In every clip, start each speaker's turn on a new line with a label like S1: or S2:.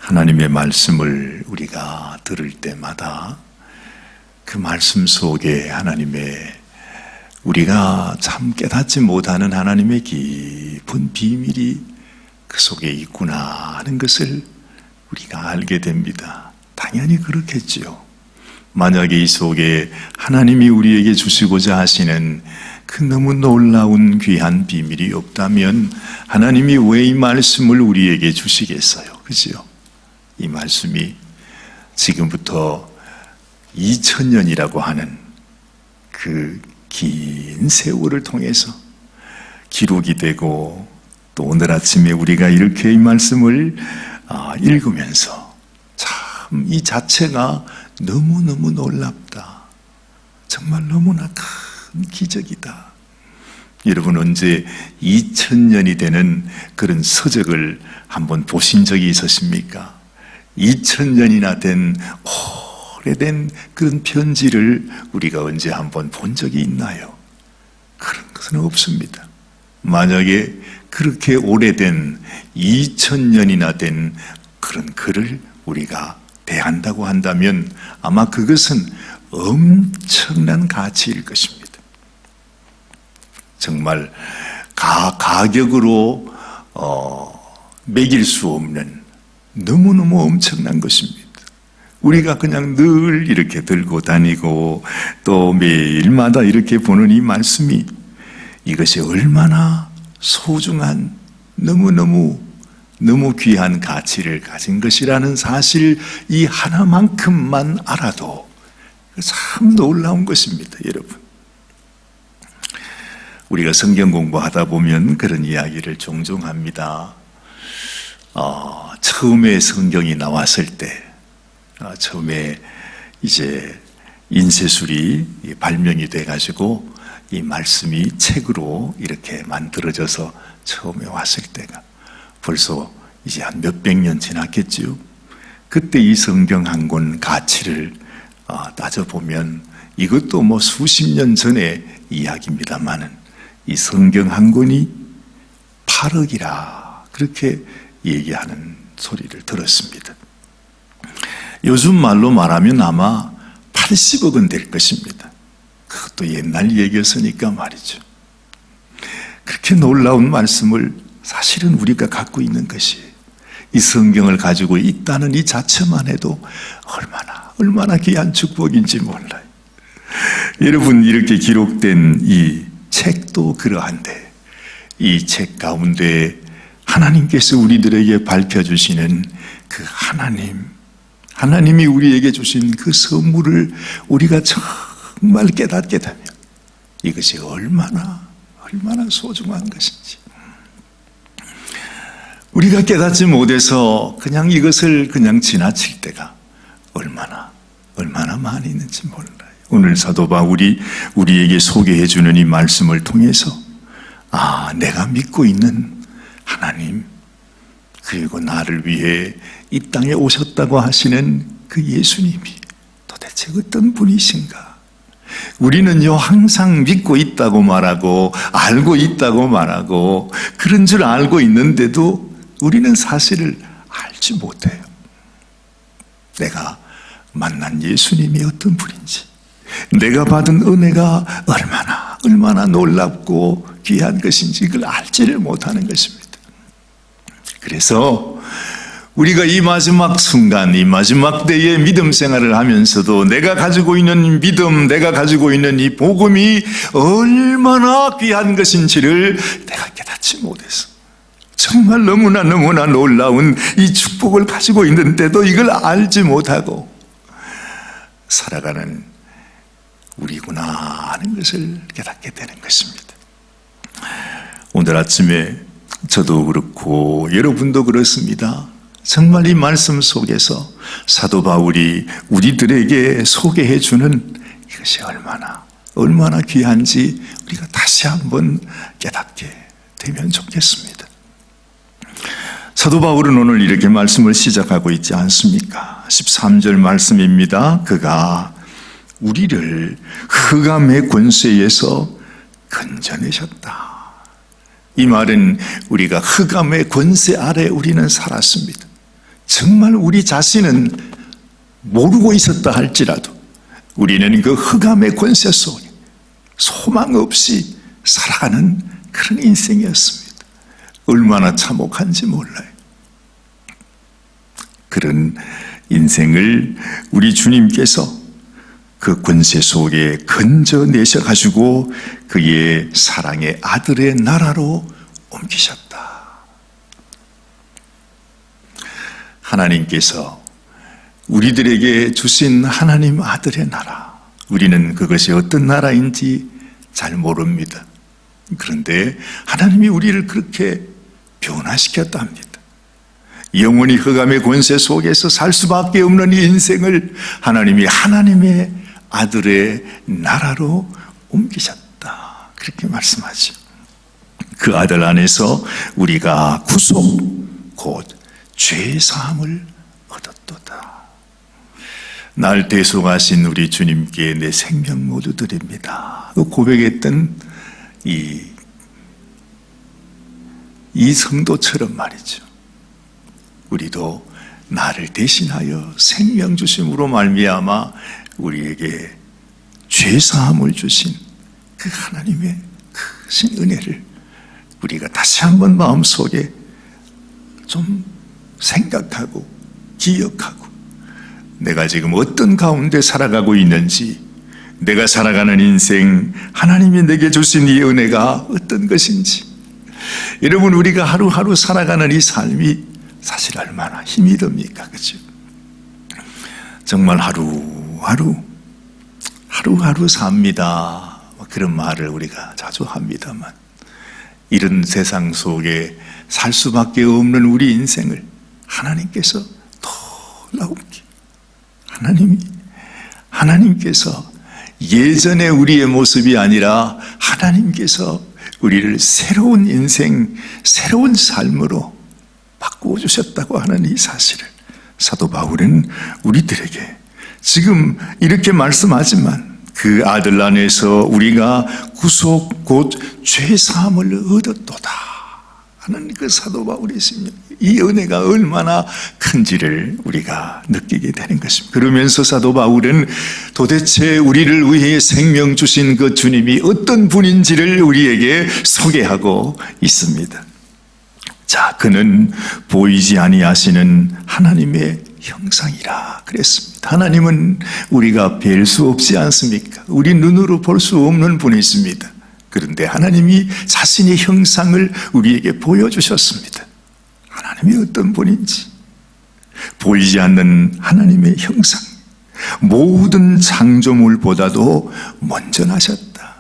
S1: 하나님의 말씀을 우리가 들을 때마다 그 말씀 속에 우리가 참 깨닫지 못하는 하나님의 깊은 비밀이 그 속에 있구나 하는 것을 우리가 알게 됩니다. 당연히 그렇겠지요. 만약에 이 속에 하나님이 우리에게 주시고자 하시는 그 너무 놀라운 귀한 비밀이 없다면 하나님이 왜 이 말씀을 우리에게 주시겠어요? 그죠? 이 말씀이 지금부터 2000년이라고 하는 그 긴 세월을 통해서 기록이 되고 또 오늘 아침에 우리가 이렇게 이 말씀을 읽으면서 참 이 자체가 너무너무 놀랍다. 정말 너무나 큰 기적이다. 여러분 언제 2000년이 되는 그런 서적을 한번 보신 적이 있으십니까? 2000년이나 된 오래된 그런 편지를 우리가 언제 한번 본 적이 있나요? 그런 것은 없습니다. 만약에 그렇게 오래된 2000년이나 된 그런 글을 우리가 대한다고 한다면 아마 그것은 엄청난 가치일 것입니다. 정말 가격으로 매길 수 없는 너무너무 엄청난 것입니다. 우리가 그냥 늘 이렇게 들고 다니고 또 매일마다 이렇게 보는 이 말씀이 이것이 얼마나 소중한 너무 귀한 가치를 가진 것이라는 사실 이 하나만큼만 알아도 참 놀라운 것입니다, 여러분. 우리가 성경 공부하다 보면 그런 이야기를 종종 합니다. 처음에 성경이 나왔을 때, 처음에 이제 인쇄술이 발명이 돼가지고 이 말씀이 책으로 이렇게 만들어져서 처음에 왔을 때가 벌써 이제 한 몇백 년 지났겠지요. 그때 이 성경 한 권 가치를 따져보면 이것도 뭐 수십 년 전의 이야기입니다만은 이 성경 한 권이 8억이라 그렇게 얘기하는 소리를 들었습니다. 요즘 말로 말하면 아마 80억은 될 것입니다. 그것도 옛날 얘기였으니까 말이죠. 그렇게 놀라운 말씀을 사실은 우리가 갖고 있는 것이 이 성경을 가지고 있다는 이 자체만 해도 얼마나 귀한 축복인지 몰라요. 여러분, 이렇게 기록된 이 책도 그러한데 이 책 가운데 하나님께서 우리들에게 밝혀주시는 그 하나님이 우리에게 주신 그 선물을 우리가 정말 깨닫게 되면 이것이 얼마나 소중한 것인지 우리가 깨닫지 못해서 그냥 이것을 그냥 지나칠 때가 얼마나 많이 있는지 몰라요. 오늘 사도 바울이 우리에게 소개해 주는 이 말씀을 통해서 내가 믿고 있는 하나님 그리고 나를 위해 이 땅에 오셨다고 하시는 그 예수님이 도대체 어떤 분이신가? 우리는요 항상 믿고 있다고 말하고 알고 있다고 말하고 그런 줄 알고 있는데도 우리는 사실을 알지 못해요. 내가 만난 예수님이 어떤 분인지, 내가 받은 은혜가 얼마나 놀랍고 귀한 것인지 그걸 알지를 못하는 것입니다. 그래서 우리가 이 마지막 순간, 이 마지막 때의 믿음 생활을 하면서도 내가 가지고 있는 믿음, 내가 가지고 있는 이 복음이 얼마나 귀한 것인지를 내가 깨닫지 못해서 정말 너무나 놀라운 이 축복을 가지고 있는데도 이걸 알지 못하고 살아가는 우리구나 하는 것을 깨닫게 되는 것입니다. 오늘 아침에 저도 그렇고 여러분도 그렇습니다. 정말 이 말씀 속에서 사도 바울이 우리들에게 소개해 주는 이것이 얼마나 귀한지 우리가 다시 한번 깨닫게 되면 좋겠습니다. 사도 바울은 오늘 이렇게 말씀을 시작하고 있지 않습니까? 13절 말씀입니다. 그가 우리를 흑암의 권세에서 건져내셨다. 이 말은 우리가 흑암의 권세 아래 우리는 살았습니다. 정말 우리 자신은 모르고 있었다 할지라도 우리는 그 흑암의 권세 속에 소망 없이 살아가는 그런 인생이었습니다. 얼마나 참혹한지 몰라요. 그런 인생을 우리 주님께서 그 권세 속에 건져내셔가지고 그의 사랑의 아들의 나라로 옮기셨다. 하나님께서 우리들에게 주신 하나님 아들의 나라, 우리는 그것이 어떤 나라인지 잘 모릅니다. 그런데 하나님이 우리를 그렇게 변화시켰다 합니다. 영원히 흑암의 권세 속에서 살 수밖에 없는 이 인생을 하나님이 하나님의 아들의 나라로 옮기셨다. 그렇게 말씀하죠. 그 아들 안에서 우리가 구속, 곧 죄사함을 얻었도다. 날 대속하신 우리 주님께 내 생명 모두 드립니다. 고백했던 이 성도처럼 말이죠. 우리도 나를 대신하여 생명 주심으로 말미암아 우리에게 죄사함을 주신 그 하나님의 크신 은혜를 우리가 다시 한번 마음속에 좀 생각하고 기억하고 내가 지금 어떤 가운데 살아가고 있는지, 내가 살아가는 인생, 하나님이 내게 주신 이 은혜가 어떤 것인지, 여러분 우리가 하루하루 살아가는 이 삶이 사실 얼마나 힘이 듭니까? 그렇죠? 정말 하루하루 삽니다. 그런 말을 우리가 자주 합니다만 이런 세상 속에 살 수밖에 없는 우리 인생을 하나님께서 놀라움께 하나님께서 예전의 우리의 모습이 아니라 하나님께서 우리를 새로운 인생, 새로운 삶으로 바꾸어 주셨다고 하는 이 사실을 사도 바울은 우리들에게 지금 이렇게 말씀하지만 그 아들 안에서 우리가 구속 곧 죄사함을 얻었도다 하는 그 사도 바울의 심령, 이 은혜가 얼마나 큰지를 우리가 느끼게 되는 것입니다. 그러면서 사도 바울은 도대체 우리를 위해 생명 주신 그 주님이 어떤 분인지를 우리에게 소개하고 있습니다. 자, 그는 보이지 아니하시는 하나님의 형상이라 그랬습니다. 하나님은 우리가 뵐 수 없지 않습니까? 우리 눈으로 볼 수 없는 분이십니다. 그런데 하나님이 자신의 형상을 우리에게 보여주셨습니다. 하나님이 어떤 분인지 보이지 않는 하나님의 형상, 모든 창조물보다도 먼저 나셨다.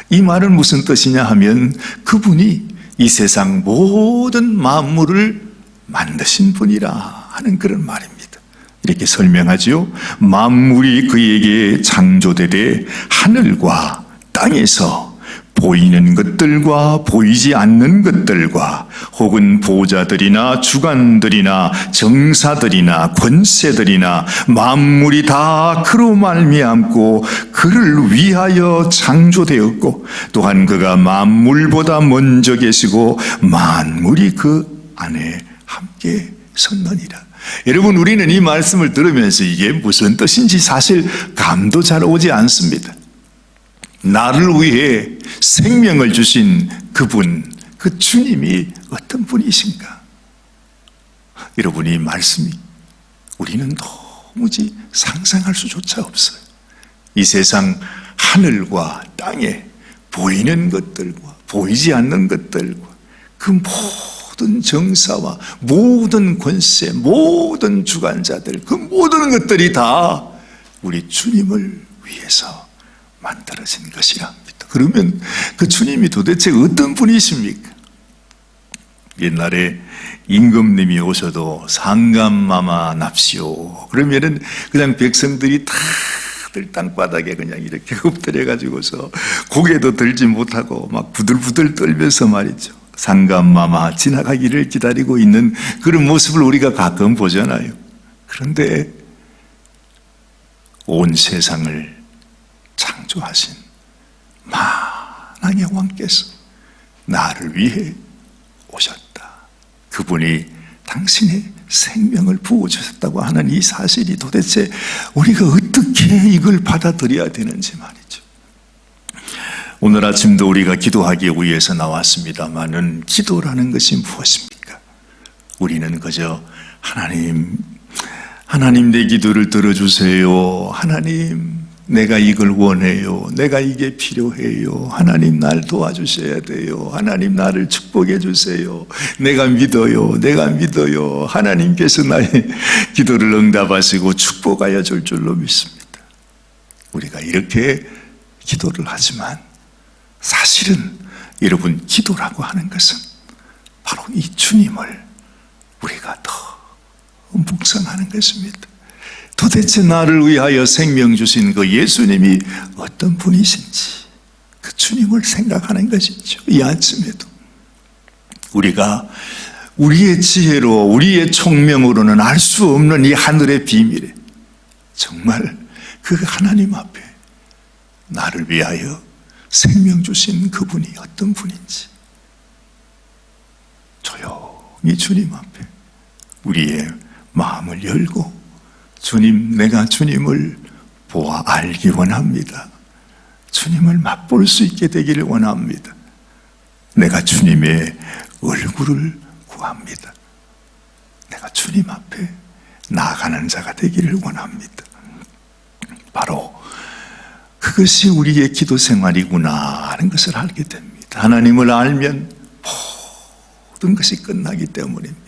S1: 이 말은 무슨 뜻이냐 하면 그분이 이 세상 모든 만물을 만드신 분이라 하는 그런 말입니다. 이렇게 설명하지요. 만물이 그에게 창조되되 하늘과 땅에서 보이는 것들과 보이지 않는 것들과 혹은 보좌들이나 주관들이나 정사들이나 권세들이나 만물이 다 그로 말미암고 그를 위하여 창조되었고 또한 그가 만물보다 먼저 계시고 만물이 그 안에 함께 섰느니라. 여러분, 우리는 이 말씀을 들으면서 이게 무슨 뜻인지 사실 감도 잘 오지 않습니다. 나를 위해 생명을 주신 그분, 그 주님이 어떤 분이신가? 여러분, 이 말씀이 우리는 도무지 상상할 수조차 없어요. 이 세상 하늘과 땅에 보이는 것들과 보이지 않는 것들과 그 모든 정사와 모든 권세, 모든 주관자들, 그 모든 것들이 다 우리 주님을 위해서 만들어진 것이라 합니다. 그러면 그 주님이 도대체 어떤 분이십니까? 옛날에 임금님이 오셔도 상감마마 납시오. 그러면은 그냥 백성들이 다들 땅바닥에 그냥 이렇게 엎드려가지고서 고개도 들지 못하고 막 부들부들 떨면서 말이죠. 상감마마 지나가기를 기다리고 있는 그런 모습을 우리가 가끔 보잖아요. 그런데 온 세상을 창조하신 만왕의 왕께서 나를 위해 오셨다. 그분이 당신의 생명을 부어주셨다고 하는 이 사실이 도대체 우리가 어떻게 이걸 받아들여야 되는지 말이죠. 오늘 아침도 우리가 기도하기 위해서 나왔습니다마는 기도라는 것이 무엇입니까? 우리는 그저 하나님 내 기도를 들어주세요. 하나님, 내가 이걸 원해요. 내가 이게 필요해요. 하나님, 날 도와주셔야 돼요. 하나님, 나를 축복해 주세요. 내가 믿어요. 내가 믿어요. 하나님께서 나의 기도를 응답하시고 축복하여 줄 줄로 믿습니다. 우리가 이렇게 기도를 하지만 사실은 여러분, 기도라고 하는 것은 바로 이 주님을 우리가 더 묵상하는 것입니다. 도대체 나를 위하여 생명 주신 그 예수님이 어떤 분이신지 그 주님을 생각하는 것이죠. 이 아침에도 우리가 우리의 지혜로 우리의 총명으로는 알 수 없는 이 하늘의 비밀에 정말 그 하나님 앞에 나를 위하여 생명 주신 그분이 어떤 분인지 조용히 주님 앞에 우리의 마음을 열고 주님, 내가 주님을 보아 알기 원합니다. 주님을 맛볼 수 있게 되기를 원합니다. 내가 주님의 얼굴을 구합니다. 내가 주님 앞에 나아가는 자가 되기를 원합니다. 바로 그것이 우리의 기도 생활이구나 하는 것을 알게 됩니다. 하나님을 알면 모든 것이 끝나기 때문입니다.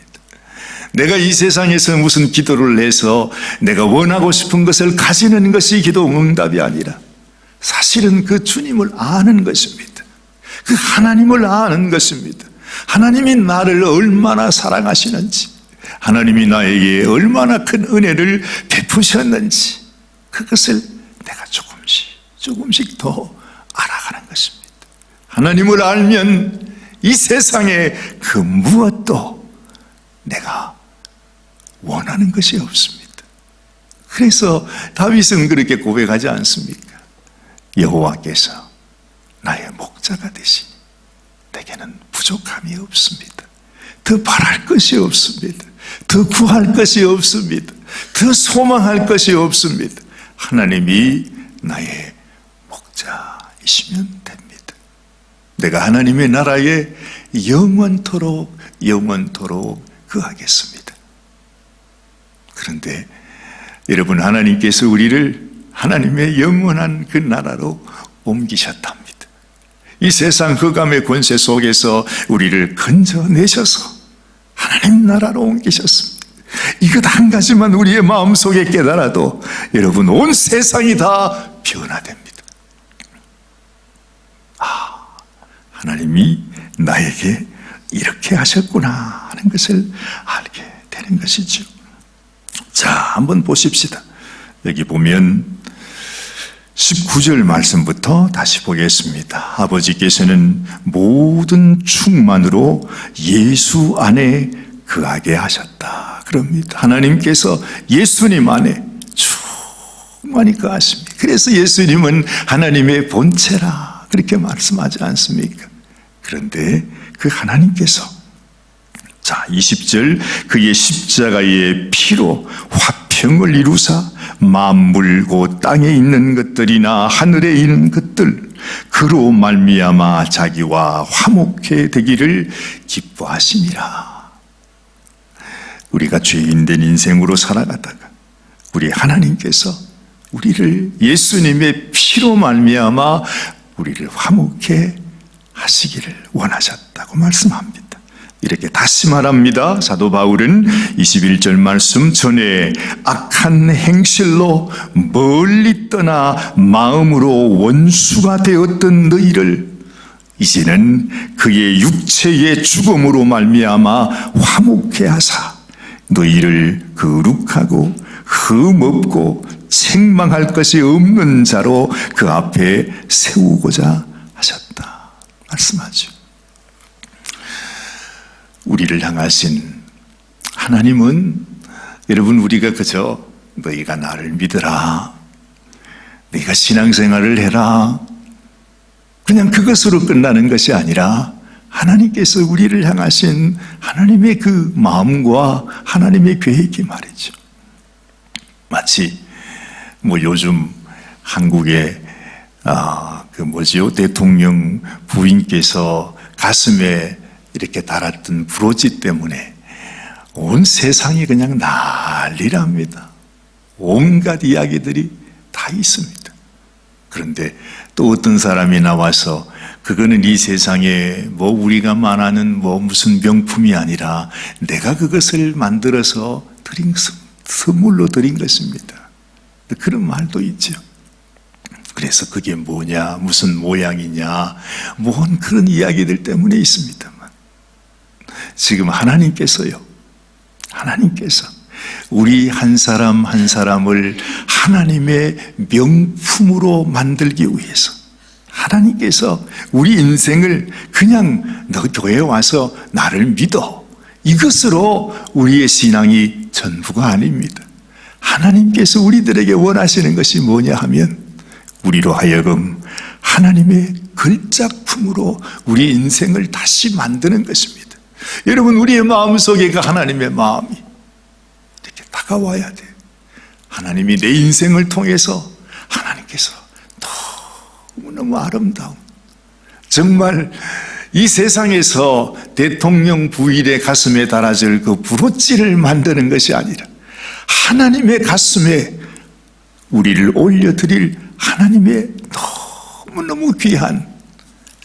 S1: 내가 이 세상에서 무슨 기도를 해서 내가 원하고 싶은 것을 가지는 것이 기도 응답이 아니라 사실은 그 주님을 아는 것입니다. 그 하나님을 아는 것입니다. 하나님이 나를 얼마나 사랑하시는지, 하나님이 나에게 얼마나 큰 은혜를 베푸셨는지 그것을 내가 조금씩 더 알아가는 것입니다. 하나님을 알면 이 세상에 그 무엇도 내가 원하는 것이 없습니다. 그래서 다윗은 그렇게 고백하지 않습니까? 여호와께서 나의 목자가 되시니 내게는 부족함이 없습니다. 더 바랄 것이 없습니다. 더 구할 것이 없습니다. 더 소망할 것이 없습니다. 하나님이 나의 목자이시면 됩니다. 내가 하나님의 나라에 영원토록 거하겠습니다. 그런데 여러분, 하나님께서 우리를 하나님의 영원한 그 나라로 옮기셨답니다. 이 세상 흑암의 권세 속에서 우리를 건져내셔서 하나님 나라로 옮기셨습니다. 이것 한 가지만 우리의 마음속에 깨달아도 여러분, 온 세상이 다 변화됩니다. 하나님이 나에게 이렇게 하셨구나 하는 것을 알게 되는 것이죠. 자, 한번 보십시다. 여기 보면 19절 말씀부터 다시 보겠습니다. 아버지께서는 모든 충만으로 예수 안에 거하게 하셨다 그럽니다. 하나님께서 예수님 안에 충만히 거하십니다. 그래서 예수님은 하나님의 본체라 그렇게 말씀하지 않습니까? 그런데 그 하나님께서, 자, 20절, 그의 십자가의 피로 화평을 이루사 만물 곧 땅에 있는 것들이나 하늘에 있는 것들 그로 말미암아 자기와 화목해 되기를 기뻐하심이라. 우리가 죄인된 인생으로 살아가다가 우리 하나님께서 우리를 예수님의 피로 말미암아 우리를 화목해 하시기를 원하셨다고 말씀합니다. 이렇게 다시 말합니다. 사도 바울은 21절 말씀, 전에 악한 행실로 멀리 떠나 마음으로 원수가 되었던 너희를 이제는 그의 육체의 죽음으로 말미암아 화목해 하사 너희를 거룩하고 흠없고 책망할 것이 없는 자로 그 앞에 세우고자 하셨다 말씀하죠. 우리를 향하신 하나님은, 여러분, 우리가 그저 너희가 나를 믿으라, 너희가 신앙생활을 해라, 그냥 그것으로 끝나는 것이 아니라 하나님께서 우리를 향하신 하나님의 그 마음과 하나님의 계획이 말이죠. 마치 요즘 한국의 대통령 부인께서 가슴에 이렇게 달았던 브로치 때문에 온 세상이 그냥 난리랍니다. 온갖 이야기들이 다 있습니다. 그런데 또 어떤 사람이 나와서 그거는 이 세상에 우리가 말하는 무슨 명품이 아니라 내가 그것을 만들어서 선물로 드린 것입니다. 그런 말도 있죠. 그래서 그게 뭐냐, 무슨 모양이냐, 그런 이야기들 때문에 있습니다만, 지금 하나님께서 우리 한 사람 한 사람을 하나님의 명품으로 만들기 위해서 하나님께서 우리 인생을 그냥 너 교회에 와서 나를 믿어, 이것으로 우리의 신앙이 전부가 아닙니다. 하나님께서 우리들에게 원하시는 것이 뭐냐 하면 우리로 하여금 하나님의 걸작품으로 우리 인생을 다시 만드는 것입니다. 여러분, 우리의 마음속에 그 하나님의 마음이 이렇게 다가와야 돼요. 하나님이 내 인생을 통해서 하나님께서 너무너무 아름다운, 정말 이 세상에서 대통령 부인의 가슴에 달아질 그 브로치를 만드는 것이 아니라 하나님의 가슴에 우리를 올려드릴 하나님의 너무너무 귀한,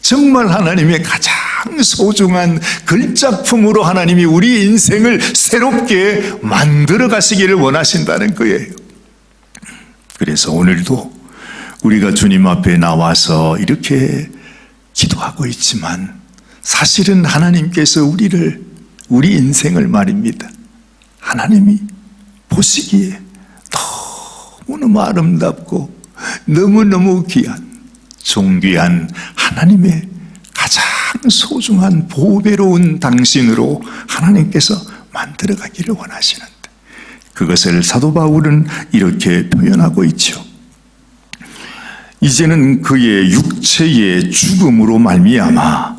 S1: 정말 하나님의 가장 소중한 걸작품으로 하나님이 우리 인생을 새롭게 만들어 가시기를 원하신다는 거예요. 그래서 오늘도 우리가 주님 앞에 나와서 이렇게 기도하고 있지만 사실은 하나님께서 우리 인생을 말입니다, 하나님이 보시기에 너무너무 아름답고 너무너무 귀한, 존귀한 하나님의 가장 소중한 보배로운 당신으로 하나님께서 만들어가기를 원하시는데, 그것을 사도 바울은 이렇게 표현하고 있죠. 이제는 그의 육체의 죽음으로 말미암아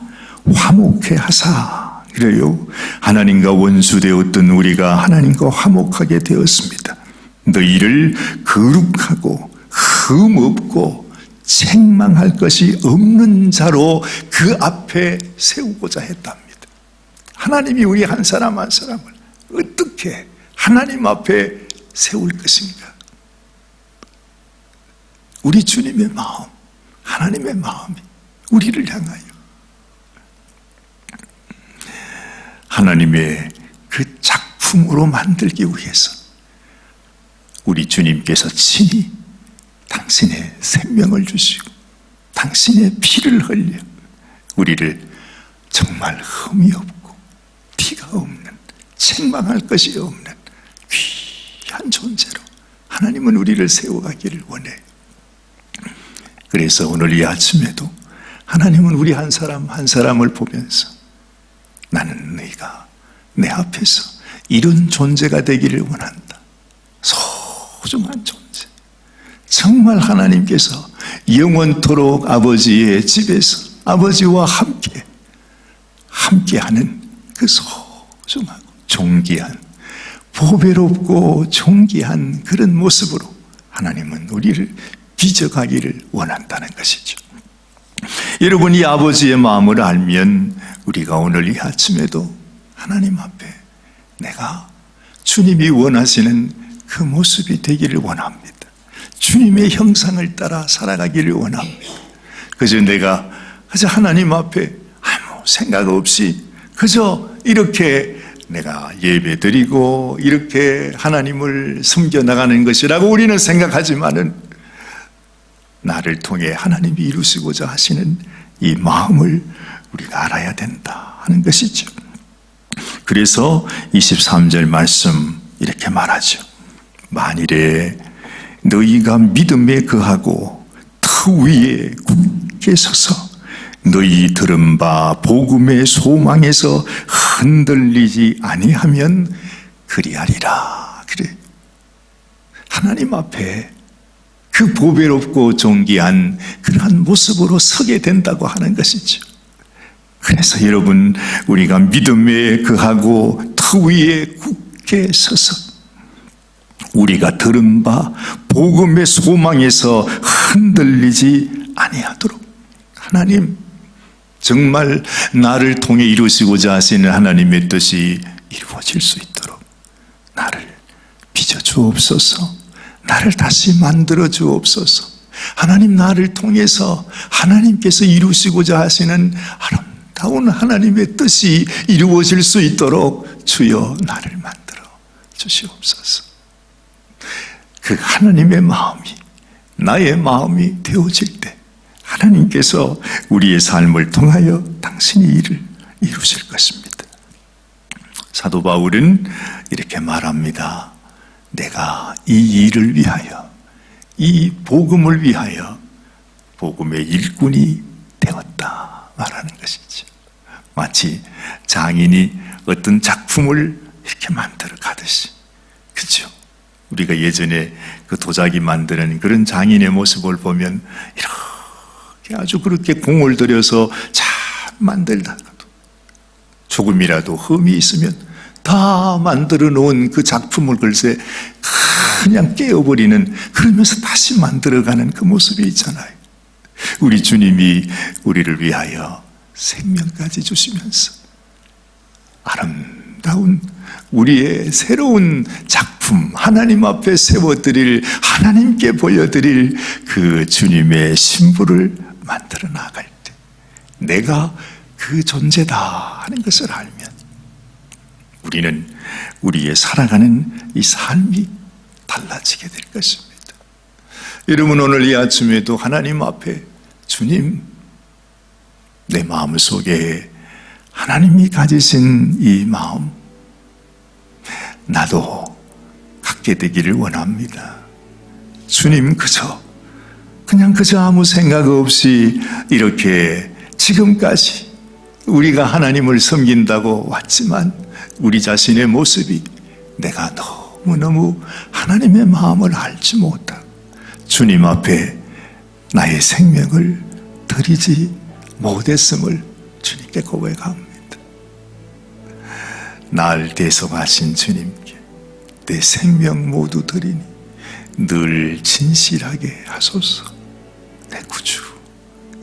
S1: 화목해 하사, 그래요, 하나님과 원수되었던 우리가 하나님과 화목하게 되었습니다. 너희를 거룩하고 흠없고 책망할 것이 없는 자로 그 앞에 세우고자 했답니다. 하나님이 우리 한 사람 한 사람을 어떻게 하나님 앞에 세울 것인가? 우리 주님의 마음, 하나님의 마음이 우리를 향하여 하나님의 그 작품으로 만들기 위해서 우리 주님께서 친히 당신의 생명을 주시고 당신의 피를 흘려 우리를 정말 흠이 없고 티가 없는, 책망할 것이 없는 귀한 존재로 하나님은 우리를 세워가기를 원해요. 그래서 오늘 이 아침에도 하나님은 우리 한 사람 한 사람을 보면서 나는 너희가 내 앞에서 이런 존재가 되기를 원한다. 소중한 존재. 정말 하나님께서 영원토록 아버지의 집에서 아버지와 함께하는 그 소중하고 존귀한, 보배롭고 존귀한 그런 모습으로 하나님은 우리를 빚어가기를 원한다는 것이죠. 여러분, 이 아버지의 마음을 알면 우리가 오늘 이 아침에도 하나님 앞에 내가 주님이 원하시는 그 모습이 되기를 원합니다. 주님의 형상을 따라 살아가기를 원합니다. 그저 내가 하나님 앞에 아무 생각 없이 그저 이렇게 내가 예배드리고 이렇게 하나님을 섬겨나가는 것이라고 우리는 생각하지만은 나를 통해 하나님이 이루시고자 하시는 이 마음을 우리가 알아야 된다 하는 것이죠. 그래서 23절 말씀 이렇게 말하죠. 만일에 너희가 믿음에 거하고 터 위에 굳게 서서 너희 들은 바 복음의 소망에서 흔들리지 아니하면 그리하리라. 그래, 하나님 앞에 그 보배롭고 존귀한 그러한 모습으로 서게 된다고 하는 것이죠. 그래서 여러분, 우리가 믿음에 거하고 터 위에 굳게 서서 우리가 들은 바 복음의 소망에서 흔들리지 아니하도록, 하나님 정말 나를 통해 이루시고자 하시는 하나님의 뜻이 이루어질 수 있도록 나를 빚어 주옵소서. 나를 다시 만들어 주옵소서. 하나님, 나를 통해서 하나님께서 이루시고자 하시는 아름다운 하나님의 뜻이 이루어질 수 있도록 주여 나를 만들어 주시옵소서. 그 하나님의 마음이 나의 마음이 되어질 때 하나님께서 우리의 삶을 통하여 당신의 일을 이루실 것입니다. 사도 바울은 이렇게 말합니다. 내가 이 일을 위하여, 이 복음을 위하여 복음의 일꾼이 되었다 말하는 것이죠. 마치 장인이 어떤 작품을 이렇게 만들어 가듯이, 그렇죠? 우리가 예전에 그 도자기 만드는 그런 장인의 모습을 보면 이렇게 아주 그렇게 공을 들여서 잘 만들다가도 조금이라도 흠이 있으면 다 만들어 놓은 그 작품을 글쎄 그냥 깨어버리는, 그러면서 다시 만들어가는 그 모습이 있잖아요. 우리 주님이 우리를 위하여 생명까지 주시면서 아름다운 우리의 새로운 작품, 하나님 앞에 세워드릴, 하나님께 보여드릴 그 주님의 신부를 만들어 나갈 때 내가 그 존재다 하는 것을 알면 우리는 우리의 살아가는 이 삶이 달라지게 될 것입니다. 여러분, 오늘 이 아침에도 하나님 앞에 주님, 내 마음속에 하나님이 가지신 이 마음 나도 갖게 되기를 원합니다. 주님, 그냥 아무 생각 없이 이렇게 지금까지 우리가 하나님을 섬긴다고 왔지만 우리 자신의 모습이 내가 너무너무 하나님의 마음을 알지 못하고 주님 앞에 나의 생명을 드리지 못했음을 주님께 고백합니다. 날 대속하신 주님께 내 생명 모두 드리니 늘 진실하게 하소서. 내 구주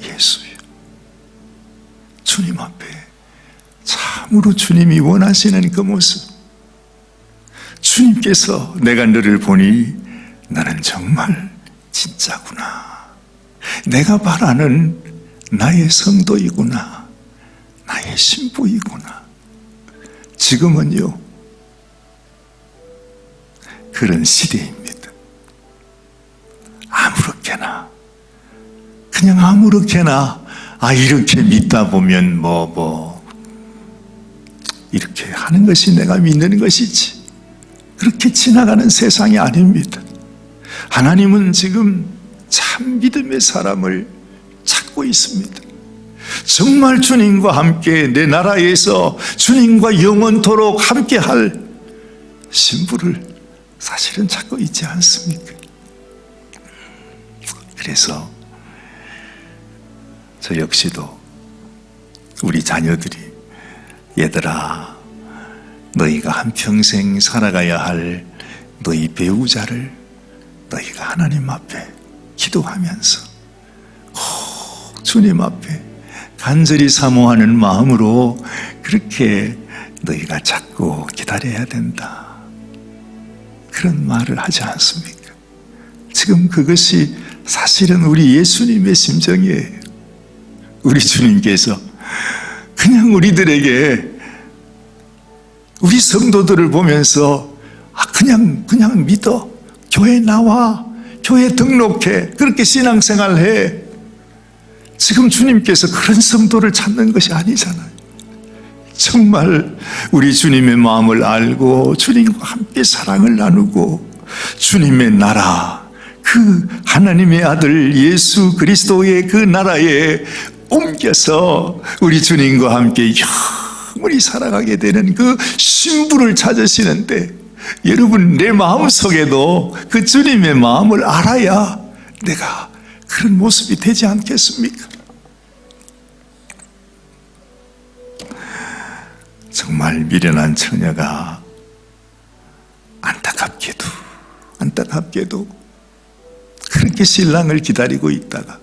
S1: 예수여. 주님 앞에 참으로 주님이 원하시는 그 모습, 주님께서 내가 너를 보니 너는 정말 진짜구나, 내가 바라는 나의 성도이구나, 나의 신부이구나. 지금은요 그런 시대입니다. 아무렇게나 이렇게 믿다 보면 이렇게 하는 것이 내가 믿는 것이지, 그렇게 지나가는 세상이 아닙니다. 하나님은 지금 참 믿음의 사람을 찾고 있습니다. 정말 주님과 함께 내 나라에서 주님과 영원토록 함께할 신부를 사실은 찾고 있지 않습니까? 그래서 저 역시도 우리 자녀들이, 얘들아, 너희가 한평생 살아가야 할 너희 배우자를 너희가 하나님 앞에 기도하면서 꼭 주님 앞에 간절히 사모하는 마음으로 그렇게 너희가 찾고 기다려야 된다, 그런 말을 하지 않습니까? 지금 그것이 사실은 우리 예수님의 심정이에요. 우리 주님께서 그냥 우리들에게, 우리 성도들을 보면서 그냥 믿어, 교회 나와, 교회 등록해, 그렇게 신앙생활해. 지금 주님께서 그런 성도를 찾는 것이 아니잖아요. 정말 우리 주님의 마음을 알고 주님과 함께 사랑을 나누고 주님의 나라, 그 하나님의 아들 예수 그리스도의 그 나라에 옮겨서 우리 주님과 함께 영원히 살아가게 되는 그 신부를 찾으시는데, 여러분, 내 마음속에도 그 주님의 마음을 알아야 내가 그런 모습이 되지 않겠습니까? 정말 미련한 처녀가 안타깝게도 그렇게 신랑을 기다리고 있다가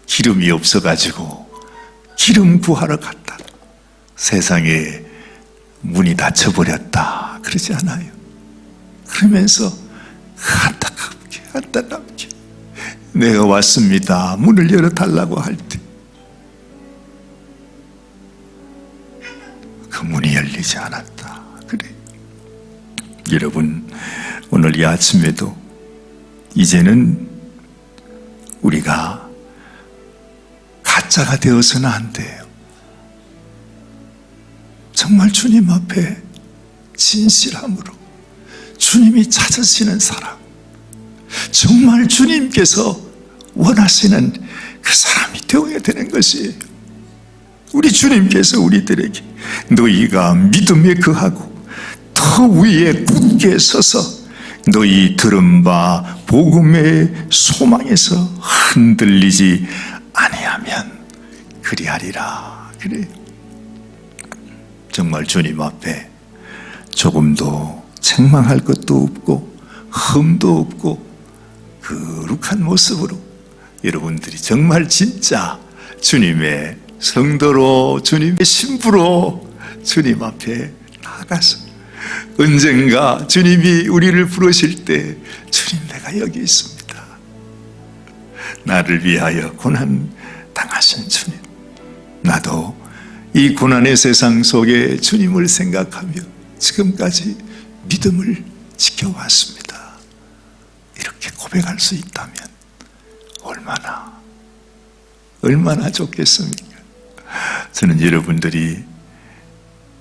S1: 기름이 없어가지고 기름 구하러 갔다 세상에 문이 닫혀버렸다 그러지 않아요? 그러면서 안타깝게 내가 왔습니다 문을 열어달라고 할 때 그 문이 열리지 않았다. 그래. 여러분, 오늘 이 아침에도 이제는 우리가 가짜가 되어서는 안 돼요. 정말 주님 앞에 진실함으로 주님이 찾으시는 사람, 정말 주님께서 원하시는 그 사람이 되어야 되는 것이에요. 우리 주님께서 우리들에게 너희가 믿음에 거하고 더 위에 굳게 서서 너희 들은 바 복음의 소망에서 흔들리지 아니하면 그리하리라. 그래. 정말 주님 앞에 조금도 책망할 것도 없고 흠도 없고 거룩한 모습으로 여러분들이 정말 진짜 주님의 성도로 주님의 신부로 주님 앞에 나가서 언젠가 주님이 우리를 부르실 때 주님 내가 여기 있습니다. 나를 위하여 고난 당하신 주님, 나도 이 고난의 세상 속에 주님을 생각하며 지금까지 믿음을 지켜왔습니다. 이렇게 고백할 수 있다면 얼마나 좋겠습니까? 저는 여러분들이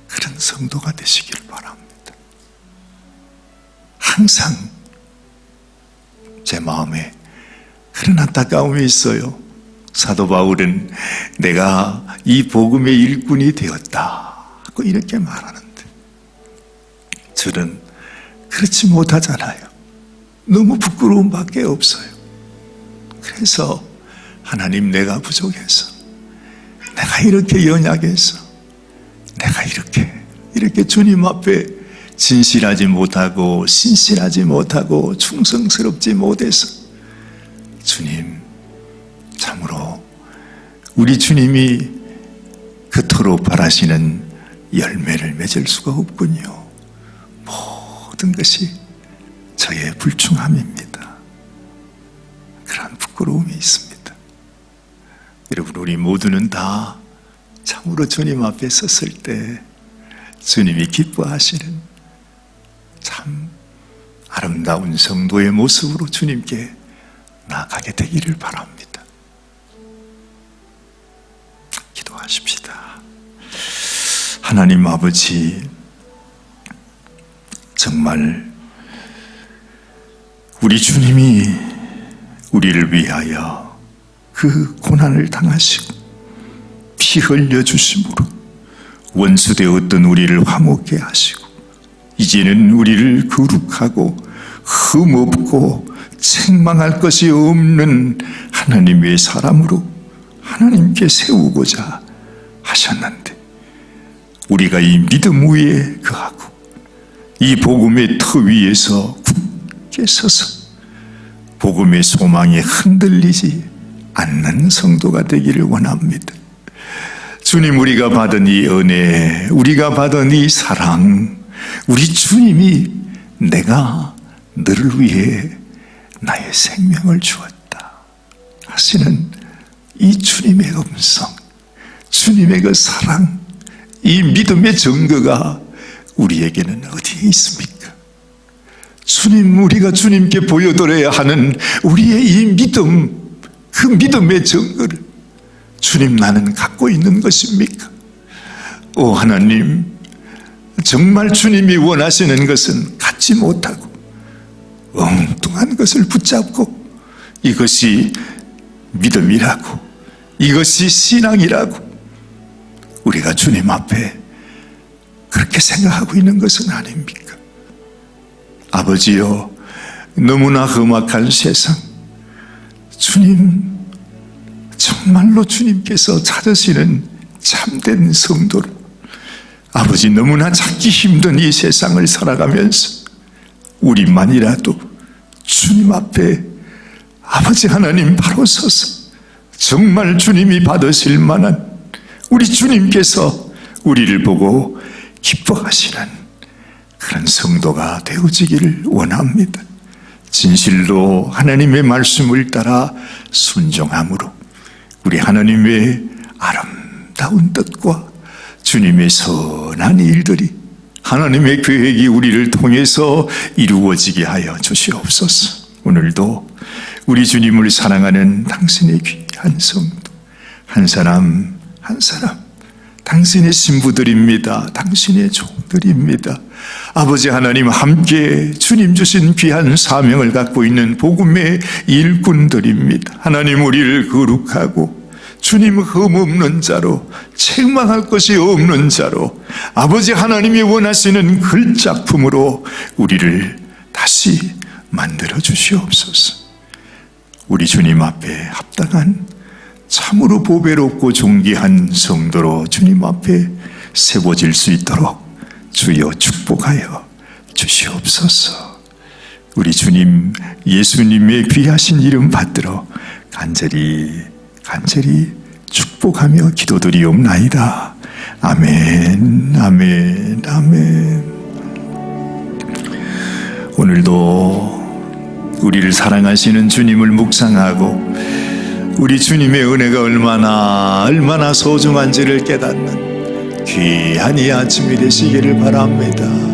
S1: 그런 성도가 되시길 바랍니다. 항상 제 마음에 그런 안타까움이 있어요. 사도 바울은 내가 이 복음의 일꾼이 되었다고 이렇게 말하는데 저는 그렇지 못하잖아요. 너무 부끄러움 밖에 없어요. 그래서 하나님 내가 부족해서 내가 이렇게 연약해서 내가 이렇게 주님 앞에 진실하지 못하고 신실하지 못하고 충성스럽지 못해서 주님 참으로 우리 주님이 그토록 바라시는 열매를 맺을 수가 없군요. 모든 것이 저의 불충함입니다. 그런 부끄러움이 있습니다. 여러분, 우리 모두는 다 참으로 주님 앞에 섰을 때 주님이 기뻐하시는 참 아름다운 성도의 모습으로 주님께 나아가게 되기를 바랍니다. 기도하십시다. 하나님 아버지, 정말 우리 주님이 우리를 위하여 그 고난을 당하시고 피 흘려주심으로 원수되었던 우리를 화목게 하시고 이제는 우리를 거룩하고 흠없고 책망할 것이 없는 하나님의 사람으로 하나님께 세우고자 하셨는데 우리가 이 믿음 위에 거하고 이 복음의 터 위에서 굳게 서서 복음의 소망에 흔들리지 않는 성도가 되기를 원합니다. 주님, 우리가 받은 이 은혜, 우리가 받은 이 사랑, 우리 주님이 내가 너를 위해 나의 생명을 주었다 하시는 이 주님의 음성, 주님의 그 사랑, 이 믿음의 증거가 우리에게는 어디에 있습니까? 주님, 우리가 주님께 보여드려야 하는 우리의 이 믿음, 그 믿음의 증거를 주님 나는 갖고 있는 것입니까? 오 하나님, 정말 주님이 원하시는 것은 갖지 못하고 엉뚱한 것을 붙잡고 이것이 믿음이라고, 이것이 신앙이라고 우리가 주님 앞에 그렇게 생각하고 있는 것은 아닙니까? 아버지여, 너무나 험악한 세상, 주님 정말로 주님께서 찾으시는 참된 성도를 아버지, 너무나 찾기 힘든 이 세상을 살아가면서 우리만이라도 주님 앞에 아버지 하나님 바로 서서 정말 주님이 받으실 만한 우리 주님께서 우리를 보고 기뻐하시는 그런 성도가 되어지기를 원합니다. 진실로 하나님의 말씀을 따라 순종함으로 우리 하나님의 아름다운 뜻과 주님의 선한 일들이 하나님의 계획이 우리를 통해서 이루어지게 하여 주시옵소서. 오늘도 우리 주님을 사랑하는 당신의 귀한 성도 한 사람 한 사람 당신의 신부들입니다. 당신의 종들입니다. 아버지 하나님, 함께 주님 주신 귀한 사명을 갖고 있는 복음의 일꾼들입니다. 하나님, 우리를 거룩하고 주님 흠없는 자로, 책망할 것이 없는 자로, 아버지 하나님이 원하시는 글작품으로 우리를 다시 만들어 주시옵소서. 우리 주님 앞에 합당한 참으로 보배롭고 존귀한 성도로 주님 앞에 세워질 수 있도록 주여 축복하여 주시옵소서. 우리 주님 예수님의 귀하신 이름 받들어 간절히 축복하며 기도드리옵나이다. 아멘, 아멘, 아멘. 오늘도 우리를 사랑하시는 주님을 묵상하고 우리 주님의 은혜가 얼마나 소중한지를 깨닫는 귀한 이 아침이 되시기를 바랍니다.